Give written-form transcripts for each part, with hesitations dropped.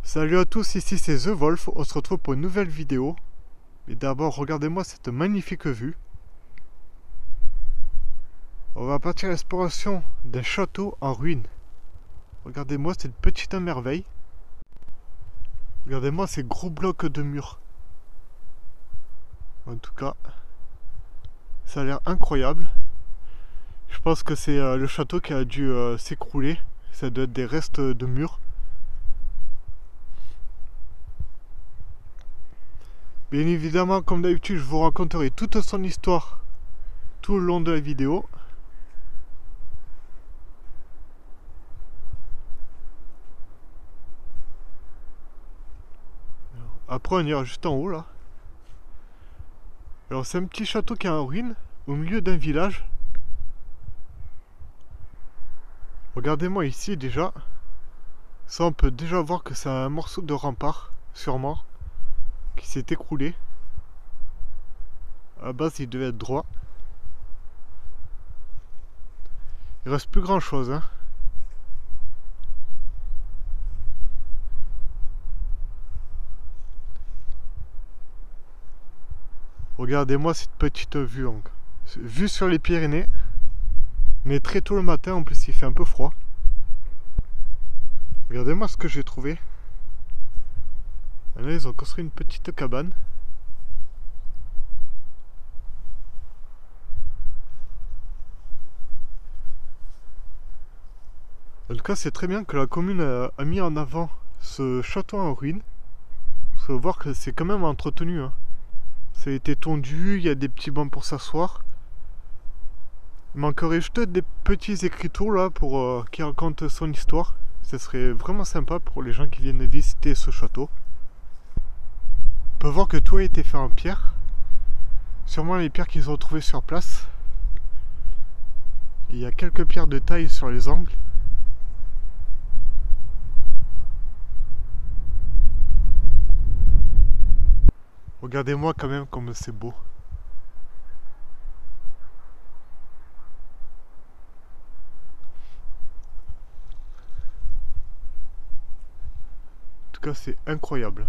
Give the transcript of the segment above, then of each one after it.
Salut à tous, ici c'est The Wolf, on se retrouve pour une nouvelle vidéo. Mais d'abord, regardez-moi cette magnifique vue. On va partir à l'exploration d'un château en ruine. Regardez-moi cette petite merveille. Regardez-moi ces gros blocs de murs. En tout cas, ça a l'air incroyable. Je pense que c'est le château qui a dû s'écrouler. Ça doit être des restes de murs. Bien évidemment, comme d'habitude, je vous raconterai toute son histoire tout le long de la vidéo. Après, on ira juste en haut, là. Alors, c'est un petit château qui est en ruine, au milieu d'un village. Regardez-moi ici, déjà. Ça, on peut déjà voir que c'est un morceau de rempart, sûrement, qui s'est écroulé. À la base, il devait être droit. Il reste plus grand chose, hein. Regardez-moi cette petite vue, donc. Vue sur les Pyrénées. Mais très tôt le matin, en plus il fait un peu froid. Regardez-moi ce que j'ai trouvé. Là, ils ont construit une petite cabane. En tout cas, c'est très bien que la commune a mis en avant ce château en ruine. Il faut voir que c'est quand même entretenu, hein. Ça a été tondu, il y a des petits bancs pour s'asseoir. Il manquerait juste des petits écriteaux là pour qui racontent son histoire. Ce serait vraiment sympa pour les gens qui viennent visiter ce château. On peut voir que tout a été fait en pierre. Sûrement les pierres qu'ils ont trouvées sur place. Il y a quelques pierres de taille sur les angles. Regardez-moi quand même comme c'est beau. En tout cas, c'est incroyable.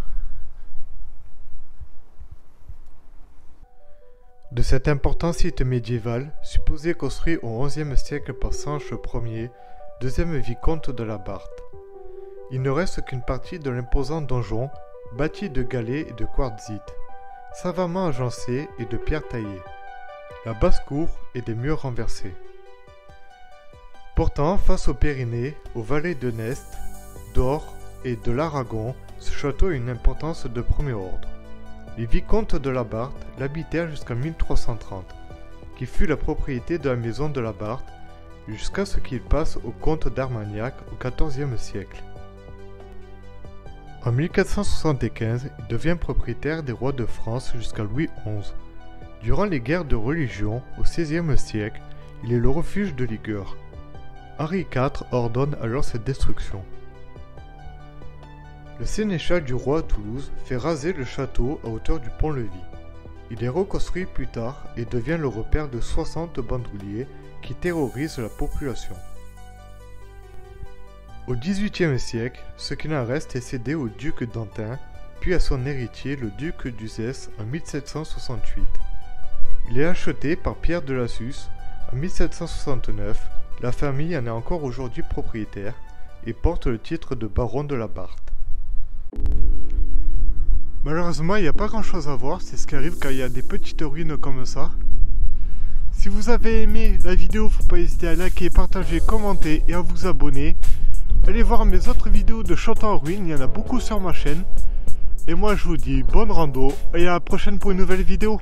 De cet important site médiéval, supposé construit au XIe siècle par Sanche Ier, deuxième vicomte de la Barthe. Il ne reste qu'une partie de l'imposant donjon, bâti de galets et de quartzite, savamment agencé et de pierres taillées, la basse-cour et des murs renversés. Pourtant, face aux Pyrénées, aux vallées de Neste, d'Or et de l'Aragon, ce château a une importance de premier ordre. Les vicomtes de la Barthe l'habitèrent jusqu'en 1330, qui fut la propriété de la maison de la Barthe, jusqu'à ce qu'il passe au comte d'Armagnac au XIVe siècle. En 1475, il devient propriétaire des rois de France jusqu'à Louis XI. Durant les guerres de religion, au XVIe siècle, il est le refuge de ligueurs. Henri IV ordonne alors sa destruction. Le sénéchal du roi à Toulouse fait raser le château à hauteur du pont-levis. Il est reconstruit plus tard et devient le repère de 60 bandouliers qui terrorisent la population. Au XVIIIe siècle, ce qu'il en reste est cédé au duc d'Antin, puis à son héritier le duc d'Uzès en 1768. Il est acheté par Pierre de Lassus en 1769. La famille en est encore aujourd'hui propriétaire et porte le titre de baron de la Barthe. Malheureusement, il n'y a pas grand chose à voir, c'est ce qui arrive quand il y a des petites ruines comme ça. Si vous avez aimé la vidéo, il ne faut pas hésiter à liker, partager, commenter et à vous abonner. Allez voir mes autres vidéos de château en ruine, il y en a beaucoup sur ma chaîne. Et moi je vous dis bonne rando et à la prochaine pour une nouvelle vidéo.